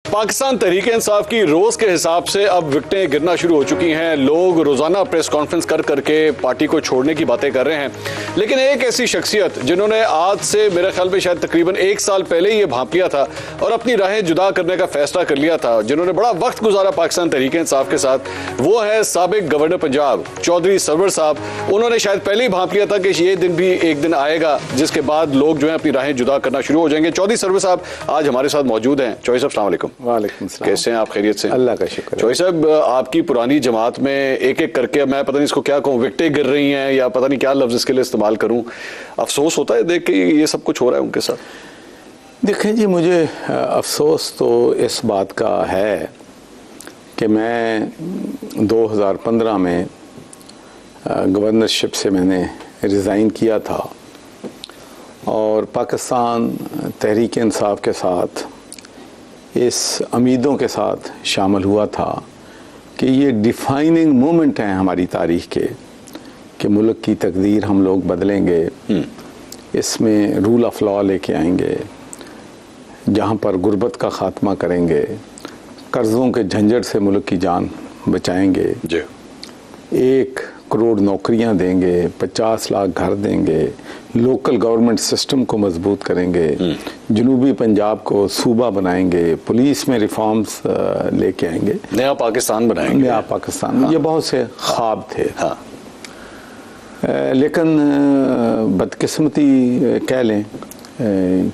पाकिस्तान तहरीक-ए-इंसाफ की रोज के हिसाब से अब विकटें गिरना शुरू हो चुकी हैं। लोग रोजाना प्रेस कॉन्फ्रेंस कर करके पार्टी को छोड़ने की बातें कर रहे हैं, लेकिन एक ऐसी शख्सियत जिन्होंने आज से मेरे ख्याल में शायद तकरीबन 1 साल पहले ये भांप लिया था और अपनी राहें जुदा करने का फैसला कर लिया था, जिन्होंने बड़ा वक्त गुजारा पाकिस्तान तहरीक-ए-इंसाफ के साथ, वो है साबिक गवर्नर पंजाब चौधरी सरवर साहब। उन्होंने शायद पहले ही भांप लिया था कि ये दिन भी एक दिन आएगा जिसके बाद लोग जो है अपनी राहें जुदा करना शुरू हो जाएंगे। चौधरी सरवर साहब आज हमारे साथ मौजूद हैं। चौधरी साहब, अस्सलाम वालेकुम। वालेकुम सलाम। कैसे हैं आप? खैरियत से? अल्लाह का शुक्र। चौधरी साहब, आपकी पुरानी जमात में एक एक करके, मैं पता नहीं इसको क्या कहूँ, विकटें गिर रही हैं या पता नहीं क्या लफ्ज इसके लिए इस्तेमाल करूँ, अफसोस होता है देख के ये सब कुछ हो रहा है उनके साथ? देखें जी, मुझे अफसोस तो इस बात का है कि मैं 2015 में गवर्नरशिप से मैंने रिज़ाइन किया था और पाकिस्तान तहरीक इंसाफ के साथ इस उम्मीदों के साथ शामिल हुआ था कि ये डिफाइनिंग मोमेंट हैं हमारी तारीख़ के, कि मुल्क की तकदीर हम लोग बदलेंगे, इसमें रूल ऑफ लॉ लेके आएंगे, जहाँ पर गुर्बत का ख़ात्मा करेंगे, कर्ज़ों के झंझट से मुल्क की जान बचाएंगे, 1 करोड़ नौकरियां देंगे, 50 लाख घर देंगे, लोकल गवर्नमेंट सिस्टम को मजबूत करेंगे, जनूबी पंजाब को सूबा बनाएंगे, पुलिस में रिफॉर्म्स लेके आएंगे, नया पाकिस्तान बनाएंगे। नया पाकिस्तान। हाँ। ये बहुत से ख्वाब थे। हाँ। लेकिन बदकिस्मती कह लें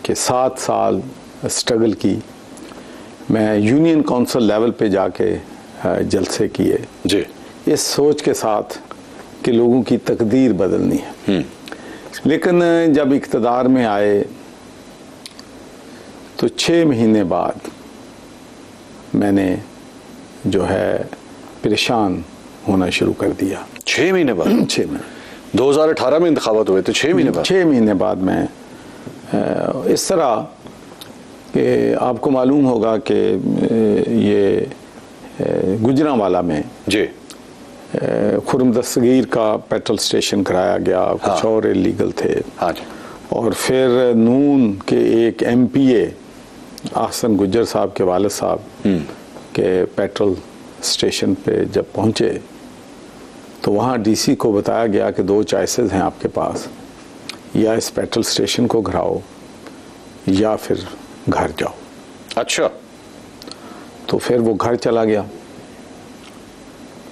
कि 7 साल स्ट्रगल की, मैं यूनियन काउंसिल लेवल पे जाके जलसे किए जी, इस सोच के साथ कि लोगों की तकदीर बदलनी है। लेकिन जब इक़्तिदार में आए तो 6 महीने बाद मैंने जो है परेशान होना शुरू कर दिया। 6 महीने बाद? 6 महीने। 2018 में इंतखाबात हुए थे, 6 महीने बाद? 6 महीने बाद मैं इस तरह कि आपको मालूम होगा कि ये गुजरांवाला में जी खुर्रम दस्तगीर का पेट्रोल स्टेशन कराया गया, कुछ और इलीगल थे। हाँ जी। और फिर नून के एक MPA आहसन गुज्जर साहब के वालिद साहब के पेट्रोल स्टेशन पे जब पहुंचे तो वहाँ DC को बताया गया कि 2 चॉइसेस हैं आपके पास, या इस पेट्रोल स्टेशन को घराओ या फिर घर जाओ। अच्छा। तो फिर वो घर चला गया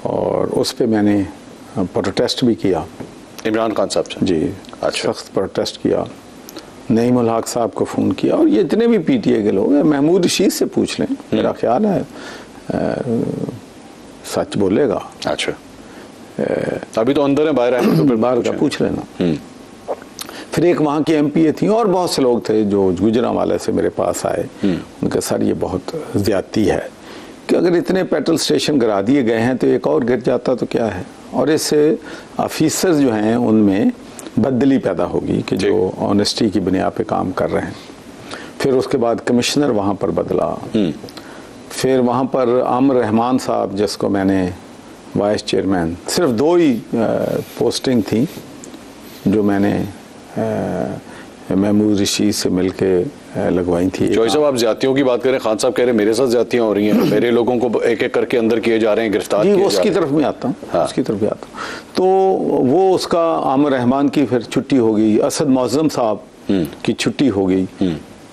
और उस पे मैंने प्रोटेस्ट भी किया इमरान खान साहब से? जी। अच्छा। सख्त प्रोटेस्ट किया, नईम उल हक साहब को फ़ोन किया, और ये जितने भी PTA के लोग हैं, महमूद रशीद से पूछ लें, मेरा ख्याल है सच बोलेगा। अच्छा। अभी तो अंदर है, बाहर है तो फिर बाहर का पूछ लेना। फिर एक वहाँ की MPA थी और बहुत से लोग थे जो गुजरांवाला से मेरे पास आए। उनका सर ये बहुत ज़्यादती है कि अगर इतने पेट्रोल स्टेशन गिरा दिए गए हैं तो एक और गिर जाता तो क्या है, और इससे ऑफिसर्स जो हैं उनमें बदली पैदा होगी कि जो ऑनेस्टी की बुनियाद पे काम कर रहे हैं। फिर उसके बाद कमिश्नर वहाँ पर बदला, फिर वहाँ पर आमिर रहमान साहब जिसको मैंने वाइस चेयरमैन, सिर्फ 2 ही पोस्टिंग थी जो मैंने महमूद रशीद से मिलके लगवाई थी। चौधरी साहब, आप ज्यादतियों की बात करें, खान साहब कह रहे हैं मेरे साथ ज्यादतियां हो रही हैं, मेरे लोगों को एक एक करके अंदर किए जा रहे हैं, गिरफ्तार किए जा रहे हैं। उसकी तरफ में आता हूँ। हाँ। उसकी तरफ भी आता हूँ। तो वो उसका आमिर रहमान की फिर छुट्टी हो गई, असद मौज़म साहब की छुट्टी हो गई,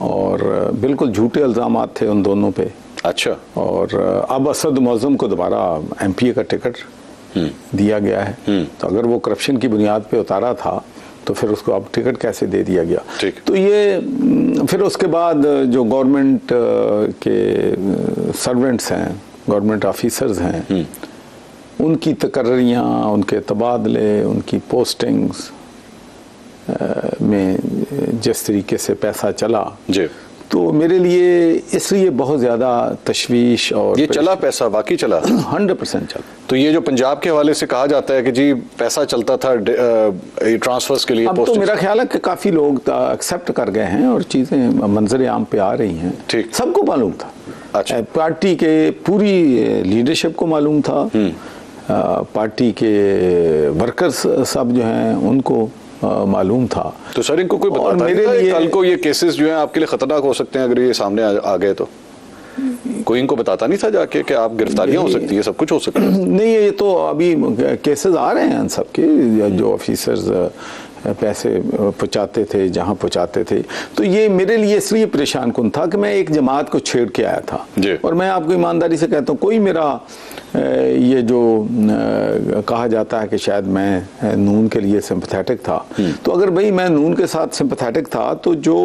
और बिल्कुल झूठे इल्ज़ाम थे उन दोनों पे। अच्छा। और अब असद मौज़म को दोबारा MPA का टिकट दिया गया है। तो अगर वो करप्शन की बुनियाद पे उतारा था तो फिर उसको अब टिकट कैसे दे दिया गया? तो ये फिर उसके बाद जो गवर्नमेंट के सर्वेंट्स हैं, गवर्नमेंट ऑफिसर्स हैं, उनकी तकर्रियाँ, उनके तबादले, उनकी पोस्टिंग्स में जिस तरीके से पैसा चला जी, तो मेरे लिए इसलिए बहुत ज़्यादा तशवीश। और ये चला पैसा वाकई चला? 100% चला। तो ये जो पंजाब के हवाले से कहा जाता है कि जी पैसा चलता था ट्रांसफर्स के लिए, अब तो मेरा ख्याल है कि काफ़ी लोग एक्सेप्ट कर गए हैं और चीज़ें मंजर आम पे आ रही हैं। ठीक, सबको मालूम था। अच्छा। पार्टी के पूरी लीडरशिप को मालूम था, पार्टी के वर्कर्स सब जो हैं उनको मालूम था। तो सर इनको कोई बताता मेरे लिए कल को ये केसेस जो हैं आपके लिए खतरनाक हो सकते हैं अगर ये सामने आ गए तो? कोई इनको बताता नहीं था जाके कि आप गिरफ्तारियां हो सकती है, सब कुछ हो सकता है? नहीं, ये तो अभी केसेस आ रहे हैं सबके, जो ऑफिसर्स पैसे पहुंचाते थे जहां पहुंचाते थे। तो ये मेरे लिए इसलिए परेशान कुन था कि मैं एक जमात को छेड़ के आया था। और मैं आपको ईमानदारी से कहता हूँ, कोई मेरा ये जो कहा जाता है कि शायद मैं नून के लिए सिंपैथेटिक था, तो अगर भाई मैं नून के साथ सिंपैथेटिक था तो जो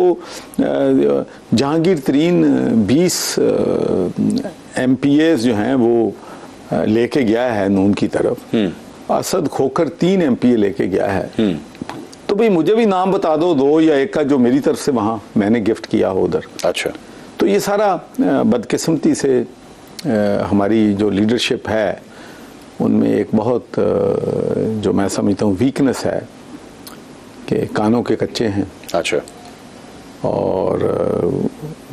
जहांगीर तरीन 20 MPAs जो हैं वो लेके गया है नून की तरफ, असद खोखर 3 MPA लेके गया है, तो भाई मुझे भी नाम बता दो 2 या 1 का जो मेरी तरफ से वहां मैंने गिफ्ट किया हो उधर। अच्छा, तो ये सारा बदकिस्मती से हमारी जो लीडरशिप है उनमें एक बहुत जो मैं समझता हूँ वीकनेस है कि कानों के कच्चे हैं। अच्छा। और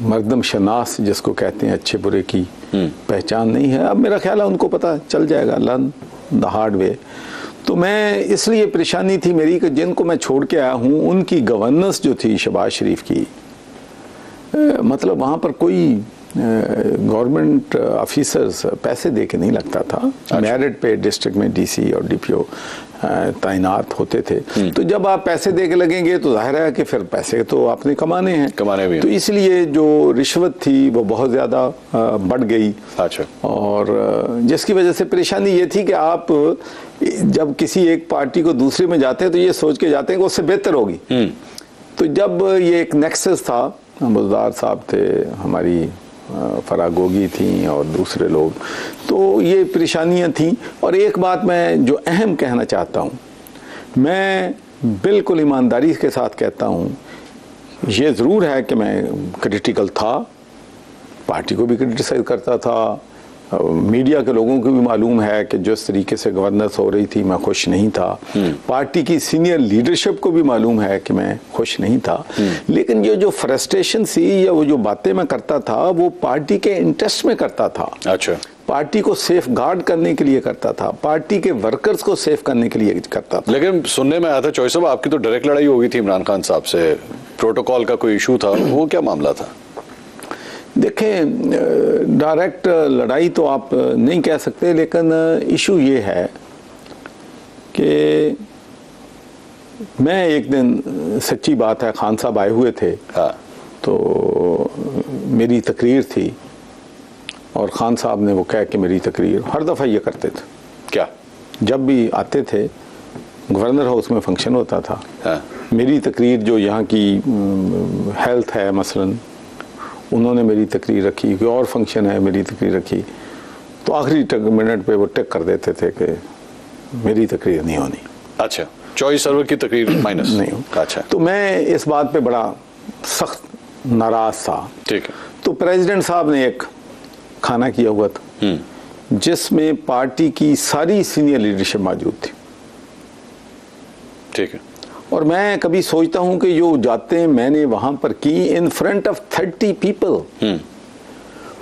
मर्दम शनास जिसको कहते हैं, अच्छे बुरे की पहचान नहीं है। अब मेरा ख्याल है उनको पता चल जाएगा, लर्न द हार्ड वे। तो मैं इसलिए परेशानी थी मेरी कि जिनको मैं छोड़ के आया हूँ उनकी गवर्नेंस जो थी शहबाज शरीफ की, मतलब वहाँ पर कोई गवर्नमेंट ऑफिसर्स पैसे दे के नहीं लगता था। अच्छा। मेरिट पे डिस्ट्रिक्ट में DC और DPO तैनात होते थे। तो जब आप पैसे दे के लगेंगे तो जाहिर है कि फिर पैसे तो आपने कमाने हैं, कमाने भी। तो इसलिए जो रिश्वत थी वो बहुत ज़्यादा बढ़ गई। अच्छा। और जिसकी वजह से परेशानी ये थी कि आप जब किसी एक पार्टी को दूसरे में जाते हैं तो ये सोच के जाते हैं कि उससे बेहतर होगी। तो जब ये एक नेक्सस था, बुज़दार साहब थे, हमारी फरागोगी थी और दूसरे लोग, तो ये परेशानियां थीं। और एक बात मैं जो अहम कहना चाहता हूं, मैं बिल्कुल ईमानदारी के साथ कहता हूं, ये ज़रूर है कि मैं क्रिटिकल था, पार्टी को भी क्रिटिसाइज करता था, मीडिया के लोगों को भी मालूम है कि जिस तरीके से गवर्नेंस हो रही थी मैं खुश नहीं था, पार्टी की सीनियर लीडरशिप को भी मालूम है कि मैं खुश नहीं था। लेकिन ये जो फ्रस्ट्रेशन थी या वो जो बातें मैं करता था वो पार्टी के इंटरेस्ट में करता था। अच्छा। पार्टी को सेफ गार्ड करने के लिए करता था, पार्टी के वर्कर्स को सेफ करने के लिए करता था। लेकिन सुनने में आया था चौधरी साहब आपकी तो डायरेक्ट लड़ाई हो गई थी इमरान खान साहब से, प्रोटोकॉल का कोई इशू था, वो क्या मामला था? देखें, डायरेक्ट लड़ाई तो आप नहीं कह सकते, लेकिन इशू ये है कि मैं एक दिन, सच्ची बात है, खान साहब आए हुए थे। हाँ। तो मेरी तकरीर थी और खान साहब ने वो कह के मेरी तकरीर, हर दफ़ा ये करते थे। क्या? जब भी आते थे, गवर्नर हाउस में फंक्शन होता था। हाँ। मेरी तकरीर जो यहाँ की हेल्थ है मसलन, उन्होंने मेरी तकरीर रखी, कोई और फंक्शन है मेरी तकरीर रखी, तो आखिरी मिनट पे वो टिक कर देते थे कि मेरी तकरीर नहीं होनी। अच्छा, चॉइस सर्वर की तकरीर माइनस नहीं हो। अच्छा। तो मैं इस बात पे बड़ा सख्त नाराज था। ठीक है। तो प्रेसिडेंट साहब ने एक खाना किया हुआ था जिसमें पार्टी की सारी सीनियर लीडरशिप मौजूद थी। ठीक है। और मैं कभी सोचता हूं कि जो जाते मैंने वहां पर की इन फ्रंट ऑफ 30 पीपल,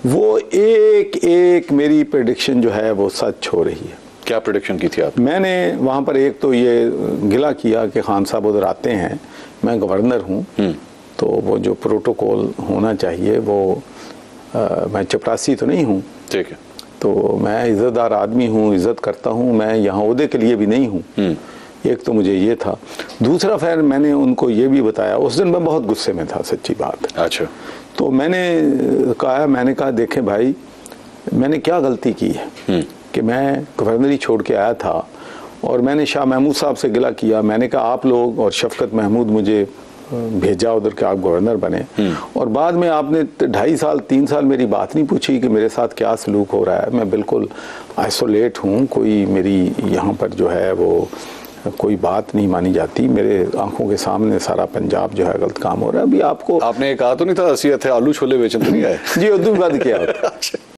वो एक एक मेरी प्रेडिक्शन जो है वो सच हो रही है। क्या प्रेडिक्शन की थी आप? मैंने वहां पर एक तो ये गिला किया कि खान साहब उधर आते हैं, मैं गवर्नर हूं, तो वो जो प्रोटोकॉल होना चाहिए वो मैं चपरासी तो नहीं हूं। ठीक है। तो मैं इज्जतदार आदमी हूं, इज्जत करता हूं, मैं यहाँ ओहदे के लिए भी नहीं हूं। एक तो मुझे ये था। दूसरा फिर मैंने उनको ये भी बताया, उस दिन मैं बहुत गुस्से में था, सच्ची बात। अच्छा। तो मैंने कहा देखें भाई, मैंने क्या गलती की है कि मैं गवर्नरी छोड़ के आया था और मैंने शाह महमूद साहब से गिला किया। मैंने कहा आप लोग और शफकत महमूद मुझे भेजा उधर के आप गवर्नर बने, और बाद में आपने 2.5 साल 3 साल मेरी बात नहीं पूछी कि मेरे साथ क्या सलूक हो रहा है। मैं बिल्कुल आइसोलेट हूँ, कोई मेरी यहाँ पर जो है वो कोई बात नहीं मानी जाती, मेरे आंखों के सामने सारा पंजाब जो है गलत काम हो रहा है। अभी आपने कहा तो नहीं था 80 आलू छोले बेचन तो नहीं आए? जी, उर्दू बात किया।